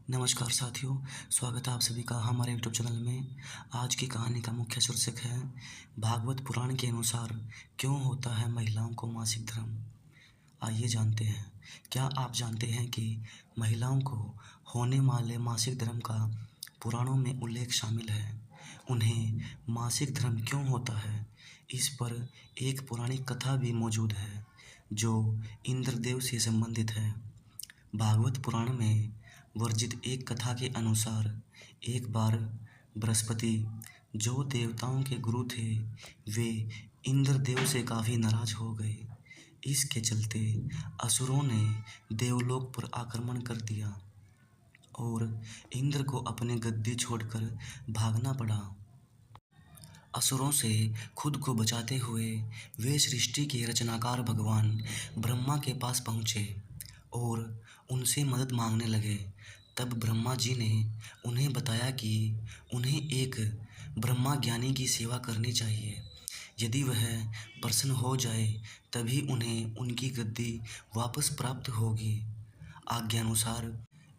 नमस्कार साथियों, स्वागत है आप सभी का हमारे यूट्यूब चैनल में। आज की कहानी का मुख्य शीर्षक है भागवत पुराण के अनुसार क्यों होता है महिलाओं को मासिक धर्म। आइए जानते हैं। क्या आप जानते हैं कि महिलाओं को होने वाले मासिक धर्म का पुराणों में उल्लेख शामिल है। उन्हें मासिक धर्म क्यों होता है, इस पर एक पौराणिक कथा भी मौजूद है जो इंद्रदेव से संबंधित है। भागवत पुराण में वर्जित एक कथा के अनुसार एक बार बृहस्पति, जो देवताओं के गुरु थे, वे इंद्रदेव से काफ़ी नाराज हो गए। इसके चलते असुरों ने देवलोक पर आक्रमण कर दिया और इंद्र को अपनी गद्दी छोड़कर भागना पड़ा। असुरों से खुद को बचाते हुए वे सृष्टि के रचनाकार भगवान ब्रह्मा के पास पहुँचे और उनसे मदद मांगने लगे। तब ब्रह्मा जी ने उन्हें बताया कि उन्हें एक ब्रह्मा ज्ञानी की सेवा करनी चाहिए। यदि वह प्रसन्न हो जाए तभी उन्हें उनकी गद्दी वापस प्राप्त होगी। आज्ञानुसार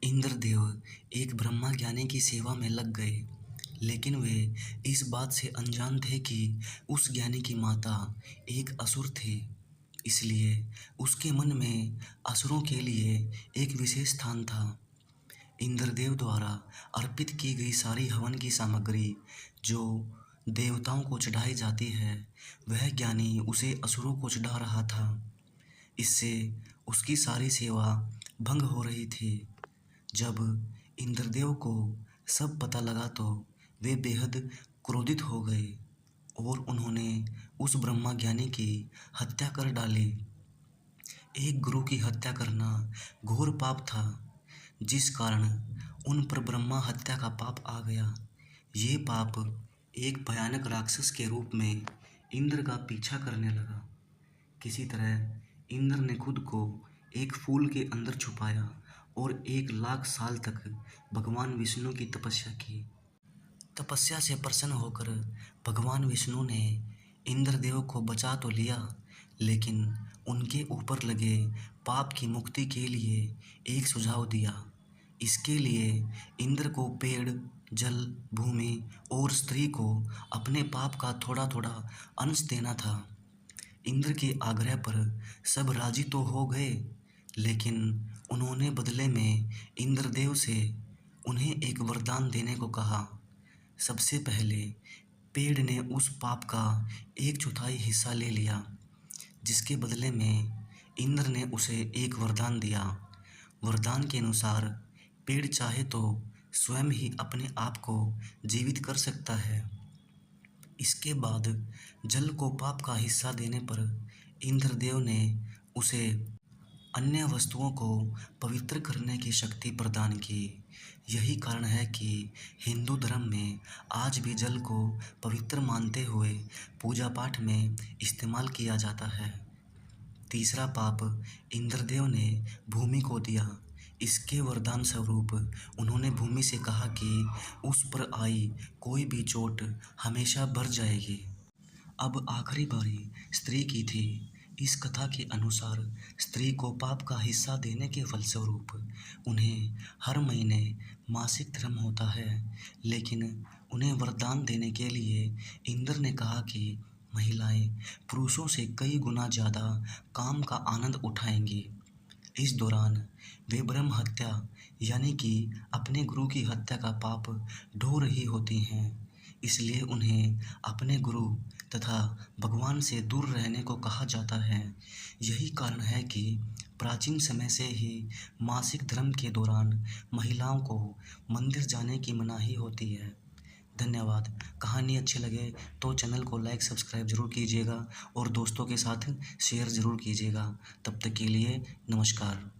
इंद्रदेव एक ब्रह्मा ज्ञानी की सेवा में लग गए, लेकिन वे इस बात से अनजान थे कि उस ज्ञानी की माता एक असुर थी। इसलिए उसके मन में असुरों के लिए एक विशेष स्थान था। इंद्रदेव द्वारा अर्पित की गई सारी हवन की सामग्री जो देवताओं को चढ़ाई जाती है, वह ज्ञानी उसे असुरों को चढ़ा रहा था। इससे उसकी सारी सेवा भंग हो रही थी। जब इंद्रदेव को सब पता लगा तो वे बेहद क्रोधित हो गए और उन्होंने उस ब्रह्मा ज्ञानी की हत्या कर डाली। एक गुरु की हत्या करना घोर पाप था, जिस कारण उन पर ब्रह्मा हत्या का पाप आ गया। ये पाप एक भयानक राक्षस के रूप में इंद्र का पीछा करने लगा। किसी तरह इंद्र ने खुद को एक फूल के अंदर छुपाया और 1,00,000 साल तक भगवान विष्णु की तपस्या की। तपस्या से प्रसन्न होकर भगवान विष्णु ने इंद्रदेव को बचा तो लिया, लेकिन उनके ऊपर लगे पाप की मुक्ति के लिए एक सुझाव दिया। इसके लिए इंद्र को पेड़, जल, भूमि और स्त्री को अपने पाप का थोड़ा थोड़ा अंश देना था। इंद्र के आग्रह पर सब राजी तो हो गए, लेकिन उन्होंने बदले में इंद्रदेव से उन्हें एक वरदान देने को कहा। सबसे पहले पेड़ ने उस पाप का 1/4 हिस्सा ले लिया, जिसके बदले में इंद्र ने उसे एक वरदान दिया। वरदान के अनुसार पेड़ चाहे तो स्वयं ही अपने आप को जीवित कर सकता है। इसके बाद जल को पाप का हिस्सा देने पर इंद्रदेव ने उसे अन्य वस्तुओं को पवित्र करने की शक्ति प्रदान की। यही कारण है कि हिंदू धर्म में आज भी जल को पवित्र मानते हुए पूजा पाठ में इस्तेमाल किया जाता है। तीसरा पाप इंद्रदेव ने भूमि को दिया। इसके वरदान स्वरूप उन्होंने भूमि से कहा कि उस पर आई कोई भी चोट हमेशा भर जाएगी। अब आखिरी बारी स्त्री की थी। इस कथा के अनुसार स्त्री को पाप का हिस्सा देने के फलस्वरूप उन्हें हर महीने मासिक धर्म होता है, लेकिन उन्हें वरदान देने के लिए इंद्र ने कहा कि महिलाएं पुरुषों से कई गुना ज़्यादा काम का आनंद उठाएंगी। इस दौरान वे ब्रह्म हत्या यानी कि अपने गुरु की हत्या का पाप ढो रही होती हैं। इसलिए उन्हें अपने गुरु तथा भगवान से दूर रहने को कहा जाता है। यही कारण है कि प्राचीन समय से ही मासिक धर्म के दौरान महिलाओं को मंदिर जाने की मनाही होती है। धन्यवाद। कहानी अच्छी लगे तो चैनल को लाइक सब्सक्राइब ज़रूर कीजिएगा और दोस्तों के साथ शेयर ज़रूर कीजिएगा। तब तक के लिए नमस्कार।